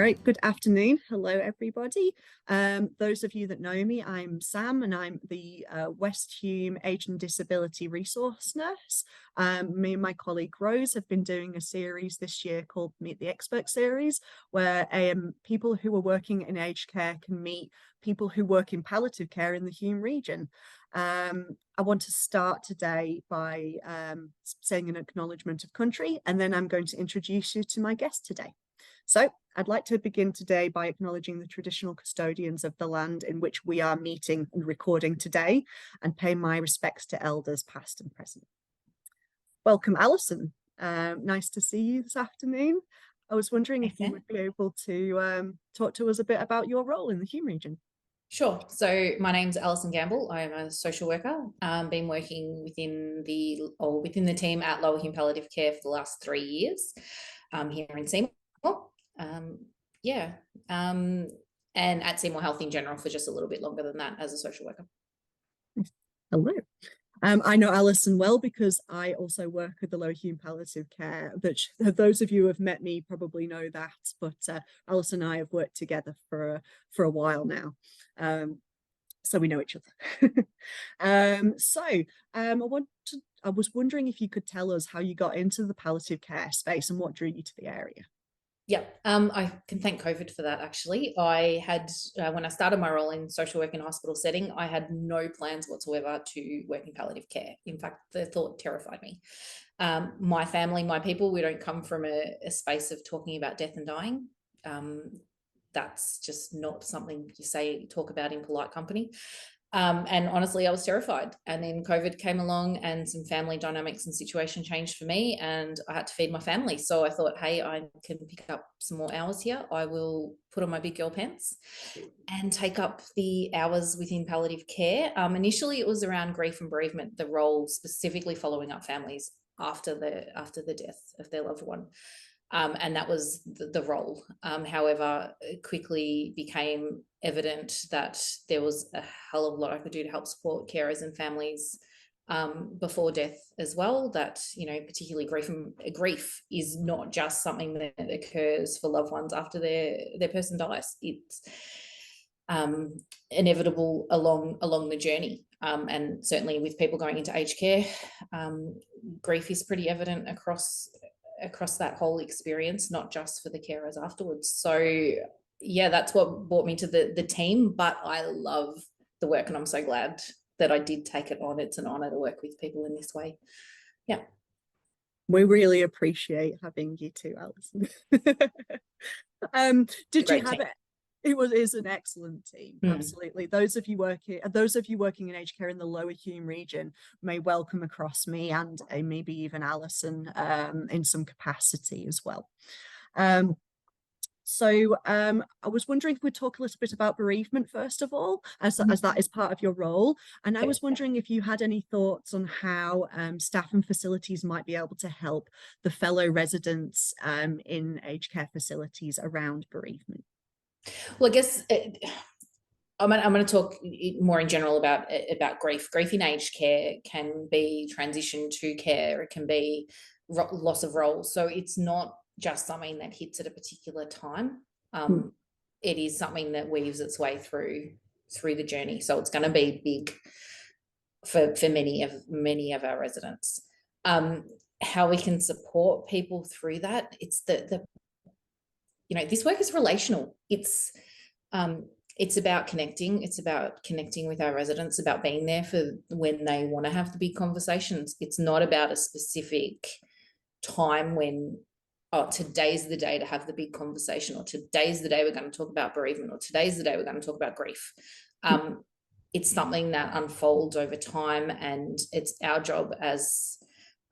right, good afternoon. Hello, everybody. Those of you that know me, I'm Sam, and I'm the West Hume Age and Disability Resource Nurse. Me and my colleague Rose have been doing a series this year called Meet the Expert Series, where people who are working in aged care can meet people who work in palliative care in the Hume region. I want to start today by saying an acknowledgement of country, and then I'm going to introduce you to my guest today. So I'd like to begin today by acknowledging the traditional custodians of the land in which we are meeting and recording today, and pay my respects to elders past and present. Welcome, Alison. Nice to see you this afternoon. I was wondering if you would be able to talk to us a bit about your role in the Hume region. Sure. So my name's Alison Gamble. I'm a social worker. Been working within the team at Lower Hume Palliative Care for the last 3 years here in Seymour. And at Seymour Health in general for just a little bit longer than that as a social worker. Hello. I know Alison well because I also work at the Lower Hume Palliative Care. Those of you who have met me probably know that, but Alison and I have worked together for a while now. So we know each other. I was wondering if you could tell us how you got into the palliative care space and what drew you to the area. Yeah, I can thank COVID for that, actually. I had, when I started my role in social work in a hospital setting, I had no plans whatsoever to work in palliative care. In fact, the thought terrified me. My family, my people, we don't come from a space of talking about death and dying. That's just not something you talk about in polite company. And honestly, I was terrified. And then COVID came along and some family dynamics and situation changed for me, and I had to feed my family. So I thought, hey, I can pick up some more hours here. I will put on my big girl pants and take up the hours within palliative care. Initially, it was around grief and bereavement, the role specifically following up families after the death of their loved one. And that was the role. However, it quickly became evident that there was a hell of a lot I could do to help support carers and families before death as well. That, particularly grief is not just something that occurs for loved ones after their person dies. It's inevitable along the journey. And certainly with people going into aged care, grief is pretty evident across that whole experience, not just for the carers afterwards. So yeah, that's what brought me to the team, but I love the work and I'm so glad that I did take it on. It's an honor to work with people in this way. Yeah. We really appreciate having you too, Alison. Did you have it? It's an excellent team. Absolutely. Those of you working in aged care in the Lower Hume region may well come across me and maybe even Alison in some capacity as well. So I was wondering if we'd talk a little bit about bereavement first of all, as that is part of your role. And I was wondering if you had any thoughts on how staff and facilities might be able to help the fellow residents in aged care facilities around bereavement. Well, I guess I'm going to talk more in general about grief. Grief in aged care can be transition to care. It can be loss of role. So it's not just something that hits at a particular time. It is something that weaves its way through the journey. So it's going to be big for many of our residents. How we can support people through that, it's this work is relational. It's about connecting. It's about connecting with our residents, about being there for when they want to have the big conversations. It's not about a specific time when, today's the day to have the big conversation, or today's the day we're going to talk about bereavement, or today's the day we're going to talk about grief. It's something that unfolds over time, and it's our job as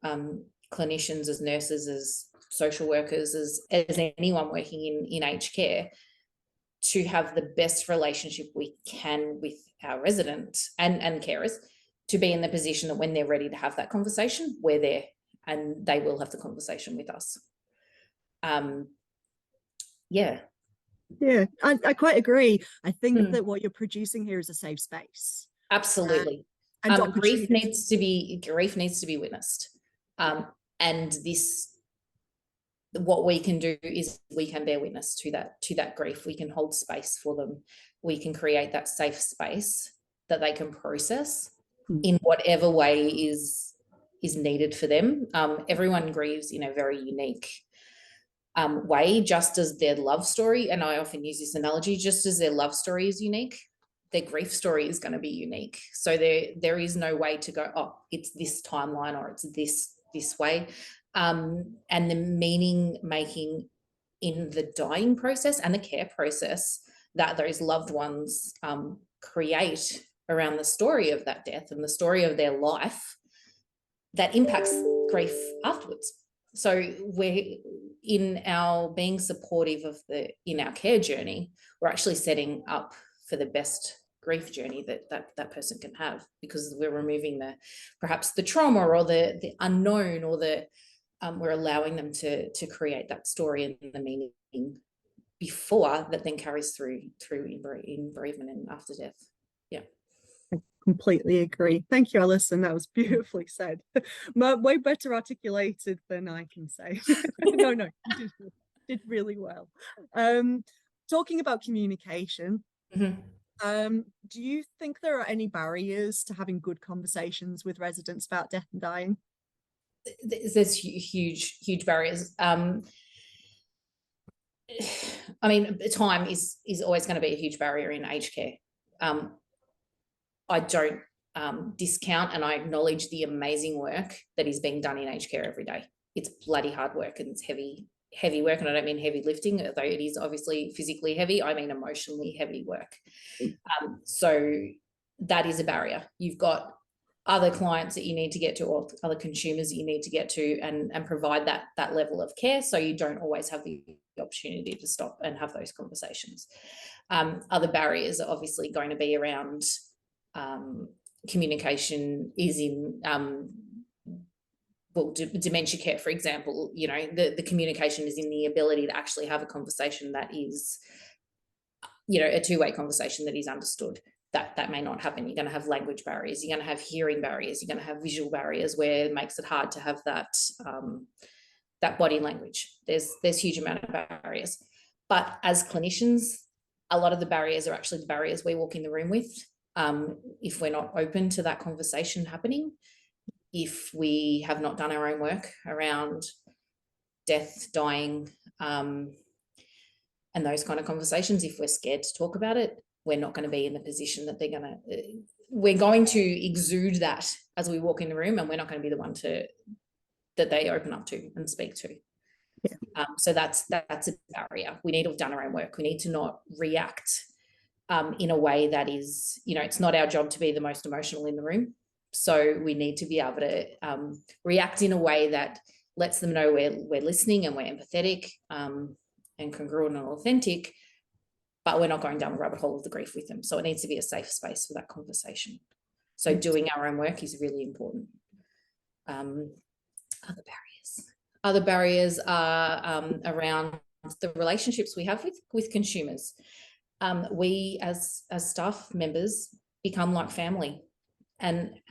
clinicians, as nurses, as social workers, as anyone working in aged care, to have the best relationship we can with our residents and carers, to be in the position that when they're ready to have that conversation, we're there and they will have the conversation with us. Yeah, I quite agree. I think that what you're producing here is a safe space. Absolutely. And grief needs to be witnessed. And this what we can do is we can bear witness to that grief. We can hold space for them. We can create that safe space that they can process in whatever way is needed for them. Everyone grieves in a very unique way, just as their love story, and I often use this analogy, just as their love story is unique, their grief story is going to be unique. So there is no way to go, oh, it's this timeline or it's this way. And the meaning making in the dying process and the care process that those loved ones create around the story of that death and the story of their life, that impacts grief afterwards. So we're, in our being supportive of in our care journey, we're actually setting up for the best grief journey that person can have, because we're removing perhaps the trauma or the unknown, or we're allowing them to create that story and the meaning before that then carries through in bereavement and after death. Yeah. Completely agree. Thank you, Alison. That was beautifully said. Way better articulated than I can say. No, you did really well. Talking about communication, do you think there are any barriers to having good conversations with residents about death and dying? There's huge barriers. I mean, time is always going to be a huge barrier in aged care. I don't discount, and I acknowledge the amazing work that is being done in aged care every day. It's bloody hard work and it's heavy work, and I don't mean heavy lifting, although it is obviously physically heavy. I mean emotionally heavy work. So that is a barrier. You've got other clients that you need to get to, or other consumers that you need to get to, and provide that level of care, so you don't always have the opportunity to stop and have those conversations. Other barriers are obviously going to be around communication is in dementia care, for example. You know, the communication is in the ability to actually have a conversation that is, you know, a two-way conversation that is understood. That may not happen. You're going to have language barriers, you're going to have hearing barriers, you're going to have visual barriers, where it makes it hard to have that body language. There's huge amount of barriers, but as clinicians, a lot of the barriers are actually the barriers we walk in the room with. If we're not open to that conversation happening, if we have not done our own work around death, dying, and those kind of conversations, if we're scared to talk about it, we're not going to be in the position that we're going to exude that as we walk in the room, and we're not going to be the one that they open up to and speak to. Yeah. So that's a barrier. We need to have done our own work. We need to not react in a way that is, you know, it's not our job to be the most emotional in the room. So we need to be able to react in a way that lets them know we're listening and we're empathetic and congruent and authentic, but we're not going down the rabbit hole of the grief with them. So it needs to be a safe space for that conversation. So doing our own work is really important. Other barriers are around the relationships we have with consumers. We as staff members become like family, and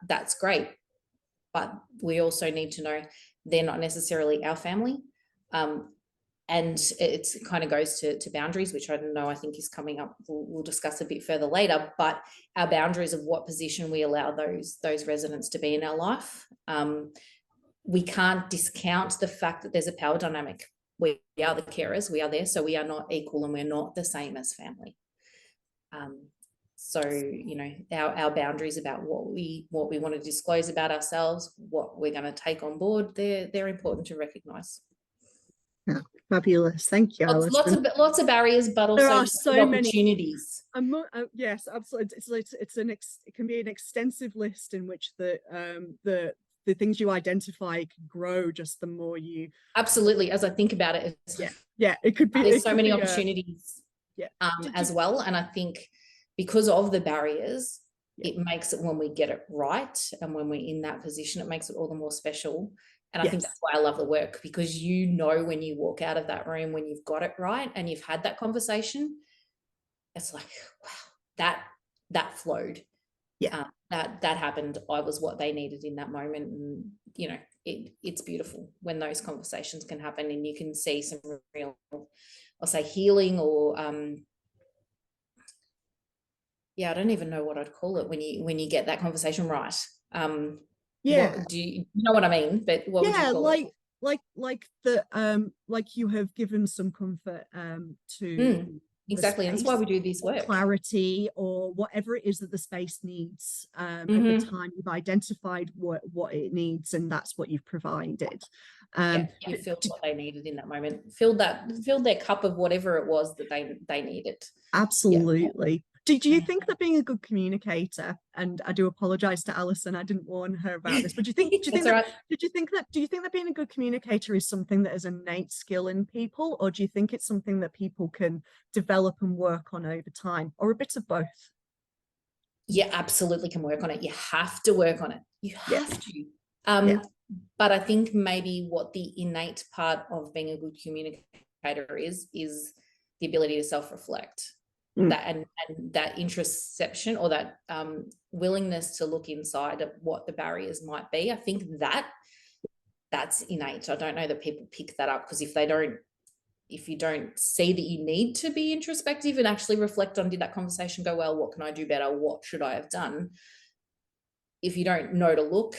that's great, but we also need to know they're not necessarily our family. And it kind of goes to boundaries, which I don't know, I think is coming up. We'll discuss a bit further later, but our boundaries of what position we allow those residents to be in our life. We can't discount the fact that there's a power dynamic. We are the carers, we are there, so we are not equal and we're not the same as family. So, you know, our boundaries about what we want to disclose about ourselves, what we're going to take on board, they're important to recognise. Yeah, fabulous. Thank you, Alison. Lots of barriers, but also there are so many opportunities. Yes, absolutely. It can be an extensive list in which the things you identify can grow just the more you. Absolutely. As I think about it, it could be. There's so many opportunities. As well, and I think because of the barriers, it makes it, when we get it right and when we're in that position, it makes it all the more special. And I think that's why I love the work, because you know when you walk out of that room, when you've got it right and you've had that conversation, it's like, wow, that flowed. that happened. I was what they needed in that moment. And, you know, it's beautiful when those conversations can happen and you can see some real, I'll say, healing, or I don't even know what I'd call it when you get that conversation right. Yeah. What do you know what I mean? But what would you Yeah, call it? like the like you have given some comfort to the Exactly. And that's why space, we do this or work. clarity, or whatever it is that the space needs at the time. You've identified what it needs, and that's what you've provided. Yeah, you filled what they needed in that moment. Filled their cup of whatever it was that they needed. Absolutely. Do you think that being a good communicator, and I do apologize to Alison, I didn't warn her about this, but That's all right. do you think that being a good communicator is something that is an innate skill in people, or do you think it's something that people can develop and work on over time, or a bit of both? You absolutely can work on it. You have to work on it. You Yeah. have to. Yeah. But I think maybe what the innate part of being a good communicator is the ability to self-reflect. That and that introspection, or that willingness to look inside of what the barriers might be. I think that's innate. I don't know that people pick that up, because if you don't see that you need to be introspective and actually reflect on, did that conversation go well? What can I do better? What should I have done? If you don't know to look,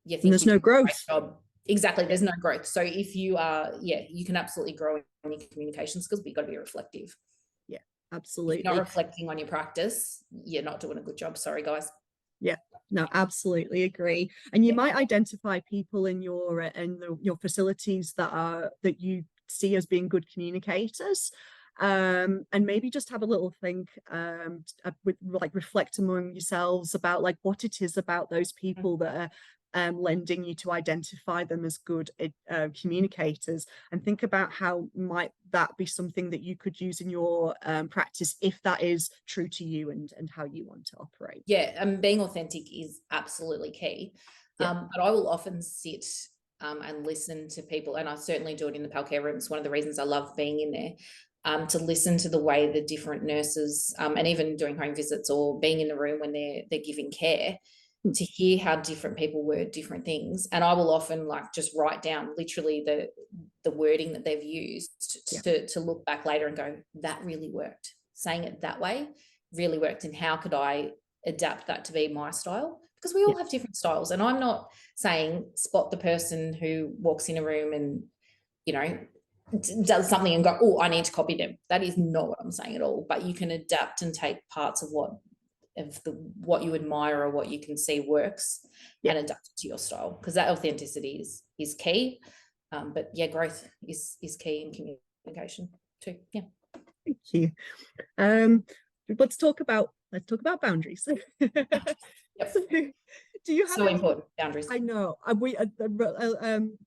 you And think there's you did no a great growth. job. Exactly. There's no growth. So if you are, you can absolutely grow in your communication skills, but you've got to be reflective. Yeah, If absolutely. you're not reflecting on your practice, you're not doing a good job. Sorry, guys. Yeah, no, absolutely agree. And you might identify people in your facilities that you see as being good communicators. And maybe just have a little think, with like reflect among yourselves about like what it is about those people that are lending you to identify them as good communicators, and think about how might that be something that you could use in your practice, if that is true to you and how you want to operate. Yeah, and being authentic is absolutely key. Yeah. But I will often sit and listen to people, and I certainly do it in the Palcare room. It's one of the reasons I love being in there, to listen to the way the different nurses, and even doing home visits or being in the room when they're giving care, to hear how different people word different things. And I will often like just write down literally the wording that they've used to look back later and go, that really worked. Saying it that way really worked, and how could I adapt that to be my style? Because we all have different styles, and I'm not saying spot the person who walks in a room and, you know, does something and go, oh, I need to copy them. That is not what I'm saying at all. But you can adapt and take parts of what you admire or what you can see works, and adapt it to your style, because that authenticity is key. But yeah, growth is key in communication too. Yeah. Thank you. Let's talk about boundaries. Yep. Do you have so any important boundaries? I know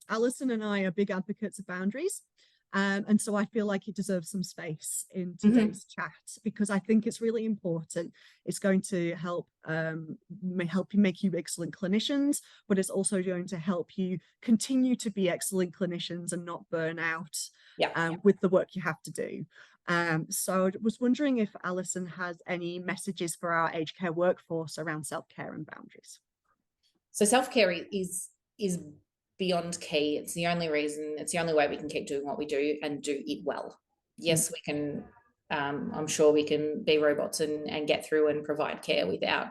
Alison and I are big advocates of boundaries. And so I feel like it deserves some space in today's chat, because I think it's really important. It's going to help you make you excellent clinicians, but it's also going to help you continue to be excellent clinicians and not burn out with the work you have to do. So I was wondering if Alison has any messages for our aged care workforce around self-care and boundaries. So self-care is beyond key. It's the only way we can keep doing what we do and do it well. Yes, we can, I'm sure we can be robots and get through and provide care without,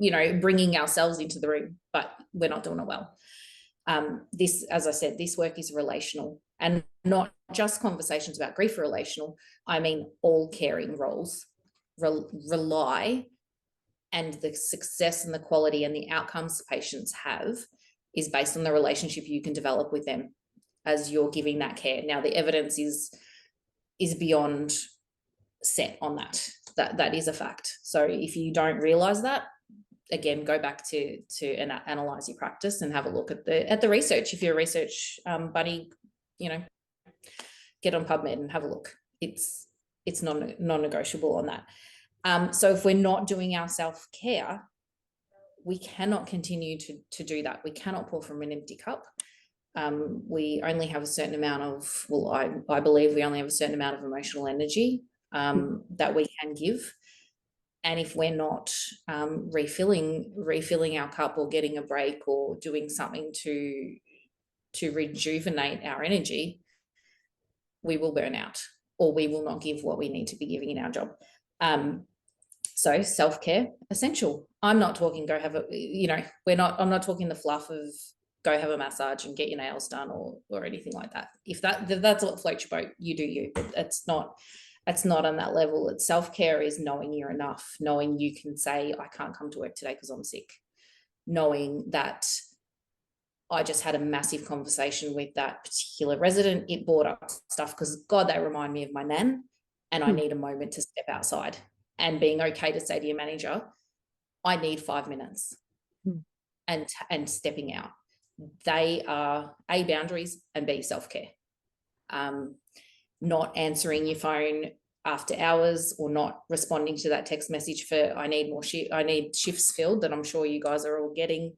bringing ourselves into the room, but we're not doing it well. This, as I said, this work is relational, and not just conversations about grief are relational. I mean, all caring roles rely, and the success and the quality and the outcomes patients have is based on the relationship you can develop with them as you're giving that care. Now, the evidence is beyond set on that. That is a fact. So if you don't realize that, again, go back to analyze your practice and have a look at the research. If you're a research buddy, get on PubMed and have a look. It's non-negotiable on that. So if we're not doing our self-care, we cannot continue to do that. We cannot pour from an empty cup. We only have a certain amount of, I believe we only have a certain amount of emotional energy that we can give. And if we're not refilling our cup or getting a break or doing something to rejuvenate our energy, we will burn out, or we will not give what we need to be giving in our job. So self-care, essential. I'm not talking go have a, I'm not talking the fluff of go have a massage and get your nails done or anything like that. If that's what floats your boat, you do you. It's not on that level. It's self-care is knowing you're enough, knowing you can say, I can't come to work today because I'm sick, knowing that I just had a massive conversation with that particular resident. It brought up stuff because, God, they remind me of my nan, and I need a moment to step outside, and being okay to say to your manager, I need 5 minutes, and stepping out. They are A, boundaries, and B, self-care. Not answering your phone after hours, or not responding to that text message for I need shifts filled, that I'm sure you guys are all getting.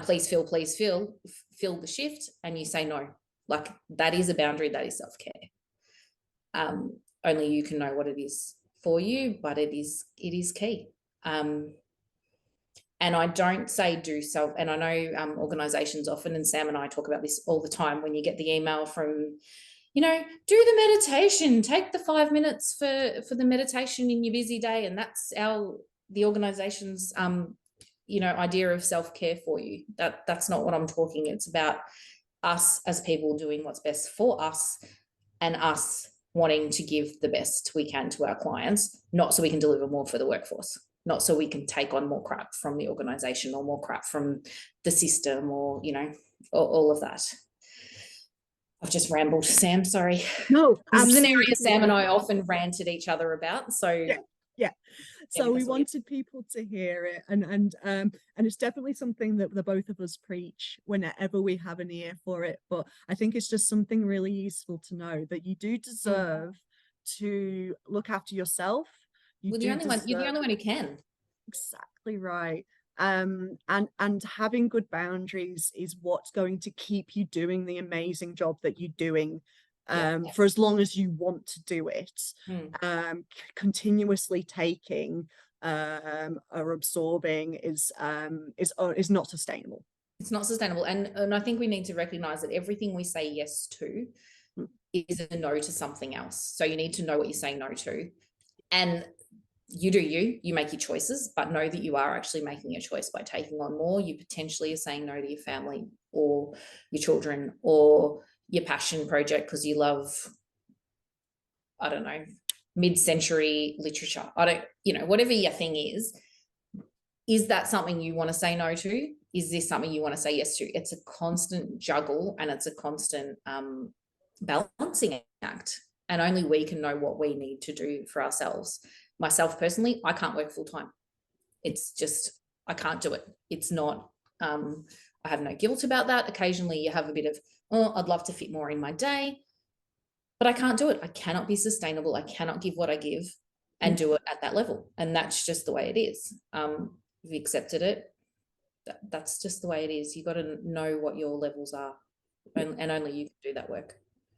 Please fill the shift, and you say no. Like, that is a boundary, that is self-care. Only you can know what it is for you, but it is key. And I don't say do self, and I know organizations often, and Sam and I talk about this all the time, when you get the email from, do the meditation, take the 5 minutes for the meditation in your busy day, and that's the organization's idea of self-care for you. That's not what I'm talking. It's about us as people doing what's best for us, and us wanting to give the best we can to our clients, not so we can deliver more for the workforce, not so we can take on more crap from the organization or more crap from the system, or all of that. I've just rambled, Sam, sorry. No, this is an area Sam and I often rant at each other about, so yeah. So we wanted people to hear it, and it's definitely something that the both of us preach whenever we have an ear for it. But I think it's just something really useful to know, that you do deserve to look after yourself. You're the only one who can. Exactly right. And having good boundaries is what's going to keep you doing the amazing job that you're doing for as long as you want to do it. Continuously taking or absorbing is not sustainable. It's not sustainable, and I think we need to recognize that everything we say yes to is a no to something else. So you need to know what you're saying no to, and you do you make your choices, but know that you are actually making a choice by taking on more. You potentially are saying no to your family or your children or your passion project because you love, I don't know, mid-century literature. Whatever your thing is that something you want to say no to? Is this something you want to say yes to? It's a constant juggle, and it's a constant balancing act, and only we can know what we need to do for ourselves. Myself personally, I can't work full time. It's just, I can't do it. It's not, I have no guilt about that. Occasionally you have a bit of, I'd love to fit more in my day, but I can't do it. I cannot be sustainable. I cannot give what I give and do it at that level. And that's just the way it is. We've accepted it. That's just the way it is. You've got to know what your levels are, and only you can do that work.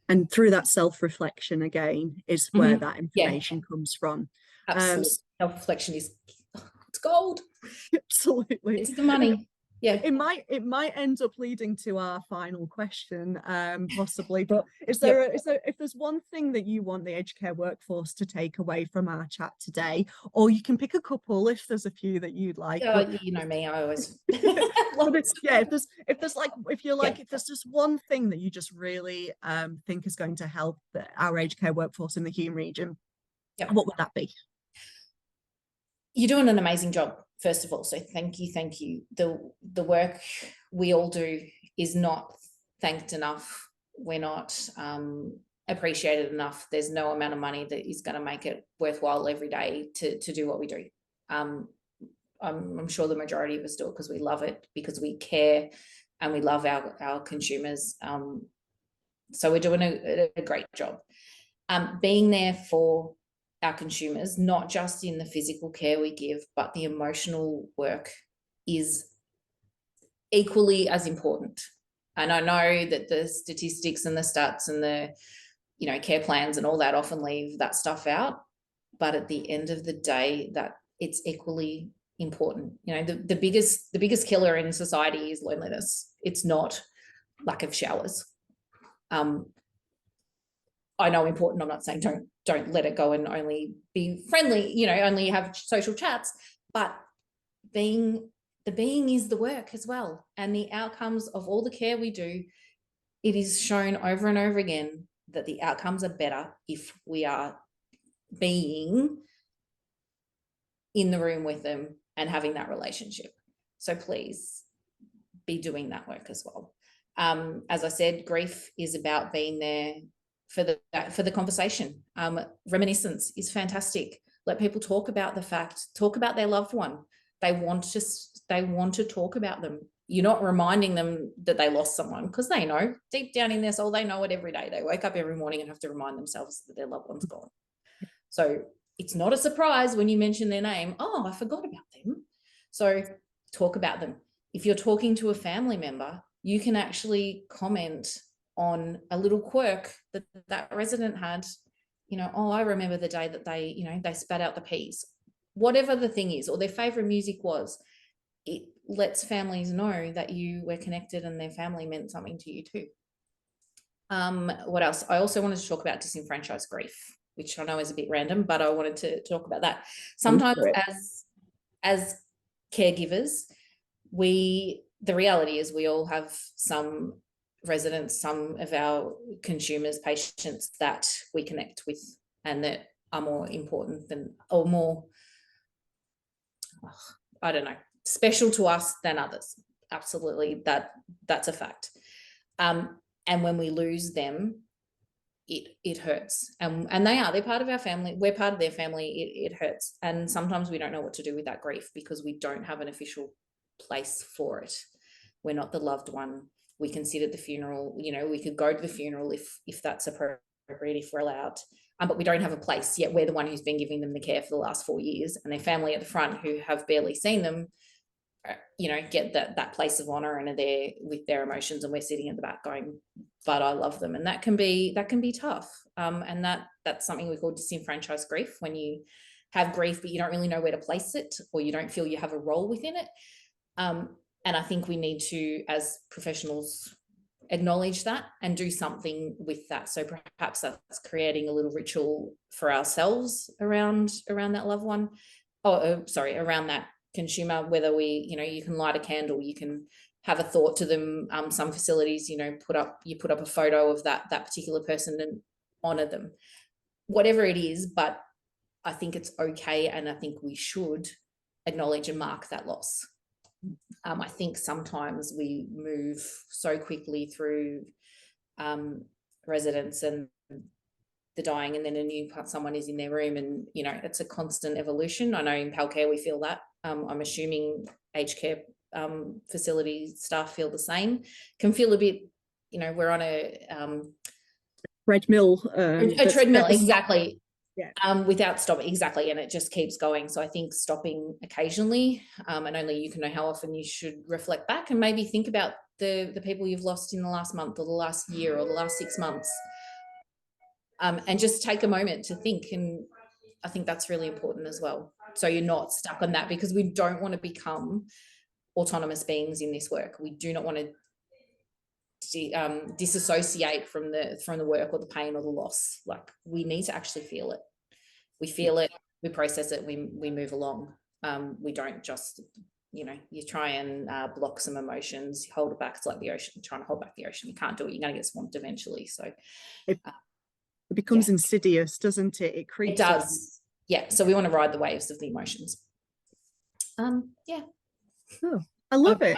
And through that self-reflection again is where that information comes from. Absolutely. Self-reflection is, it's gold. Absolutely. It's the money. Yeah. It might end up leading to our final question, possibly. But is there if there's one thing that you want the aged care workforce to take away from our chat today, or you can pick a couple if there's a few that you'd like. You know me, I always well, if there's just one thing that you just really think is going to help our aged care workforce in the Hume region, what would that be? You're doing an amazing job, first of all. So thank you. The work we all do is not thanked enough. We're not appreciated enough. There's no amount of money that is going to make it worthwhile every day to do what we do. I'm sure the majority of us do it because we love it, because we care, and we love our consumers. So we're doing a great job. Being there for our consumers, not just in the physical care we give, but the emotional work is equally as important. And I know that the statistics and the stats and the care plans and all that often leave that stuff out, but at the end of the day, that it's equally important. You know, the biggest killer in society is loneliness. It's not lack of showers. I know important. I'm not saying don't let it go and only be friendly, you know, only have social chats, but the being is the work as well. And the outcomes of all the care we do, it is shown over and over again that the outcomes are better if we are being in the room with them and having that relationship. So please be doing that work as well. As I said, grief is about being there for the conversation. Reminiscence is fantastic. Let people talk about the fact, talk about their loved one. They want to talk about them. You're not reminding them that they lost someone, because they know deep down in their soul, they know it every day. They wake up every morning and have to remind themselves that their loved one's gone. So it's not a surprise when you mention their name. Oh, I forgot about them. So talk about them. If you're talking to a family member, you can actually comment on a little quirk that resident had. You know, oh, I remember the day that they, you know, they spat out the peas. Whatever the thing is, or their favorite music was, it lets families know that you were connected and their family meant something to you too. What else? I also wanted to talk about disenfranchised grief, which I know is a bit random, but I wanted to talk about that. Sometimes as caregivers, the reality is we all have some residents, some of our consumers, patients that we connect with and that are more important than, or more, I don't know, special to us than others. Absolutely, that's a fact. And when we lose them, it hurts. And they're part of our family. We're part of their family. It hurts. And sometimes we don't know what to do with that grief because we don't have an official place for it. We're not the loved one. We can sit at the funeral. You know, we could go to the funeral if that's appropriate, if we're allowed. But we don't have a place yet. We're the one who's been giving them the care for the last 4 years, and their family at the front who have barely seen them, you know, get that place of honor and are there with their emotions, and we're sitting at the back going, but I love them. And that can be tough. And that's something we call disenfranchised grief, when you have grief but you don't really know where to place it, or you don't feel you have a role within it. And I think we need to, as professionals, acknowledge that and do something with that. So perhaps that's creating a little ritual for ourselves around that loved one, around that consumer, whether we, you know, you can light a candle, you can have a thought to them. Some facilities, you know, put up a photo of that particular person and honor them, whatever it is. But I think it's okay, and I think we should acknowledge and mark that loss. I think sometimes we move so quickly through residents and the dying, and then a new someone is in their room, and you know, it's a constant evolution. I know in Palcare we feel that. I'm assuming aged care facility staff feel the same. Can feel a bit, you know, we're on a treadmill. A treadmill, exactly. Yeah. Without stopping, exactly, and it just keeps going. So I think stopping occasionally, and only you can know how often you should reflect back and maybe think about the people you've lost in the last month or the last year or the last 6 months, and just take a moment to think. And I think that's really important as well. So you're not stuck on that, because we don't want to become autonomous beings in this work. We do not want to disassociate from the work or the pain or the loss. Like, we need to actually feel it. We feel it, we process it, we move along. We don't just, you know, you try and block some emotions, you hold it back. It's like the ocean, trying to hold back the ocean. You can't do it. You're going to get swamped eventually. So it becomes insidious, doesn't it? It creeps. It does. Yeah. So we want to ride the waves of the emotions. Yeah. Oh, I love it.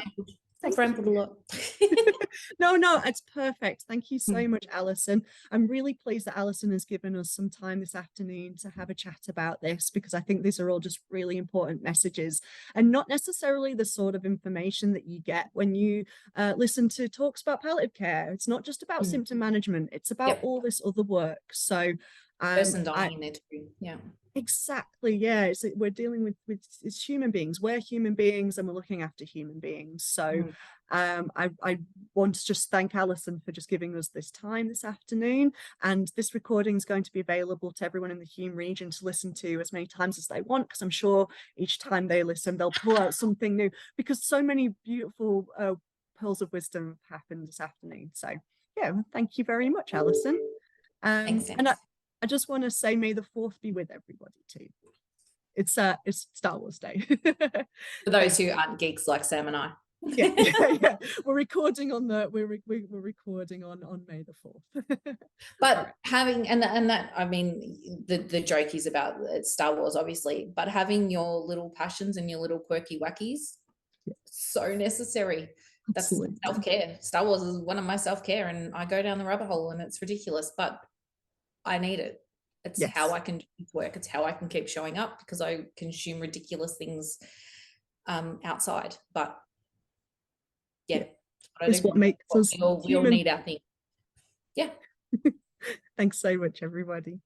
I've rambled a lot. No, it's perfect. Thank you so much, Alison. I'm really pleased that Alison has given us some time this afternoon to have a chat about this, because I think these are all just really important messages, and not necessarily the sort of information that you get when you listen to talks about palliative care. It's not just about symptom management, it's about all this other work. So Person dying in there too. Yeah. Exactly, yeah. We're dealing with it's human beings. We're human beings, and we're looking after human beings. So, I want to just thank Alison for just giving us this time this afternoon. And this recording is going to be available to everyone in the Hume region to listen to as many times as they want, because I'm sure each time they listen, they'll pull out something new. Because so many beautiful pearls of wisdom have happened this afternoon. So, yeah, thank you very much, Alison. Thanks. And I just want to say, may the fourth be with everybody too. It's Star Wars Day. For those who aren't geeks like Sam and I. Yeah. We're recording on we're recording on May the 4th. But right. having and that, I mean, the joke is about Star Wars, obviously, but having your little passions and your little quirky wackies, so necessary. Absolutely. That's self-care. Star Wars is one of my self-care, and I go down the rabbit hole and it's ridiculous, but I need it. It's how I can work. It's how I can keep showing up, because I consume ridiculous things outside. But yeah, it's what makes us we all need our thing. Yeah. Thanks so much, everybody.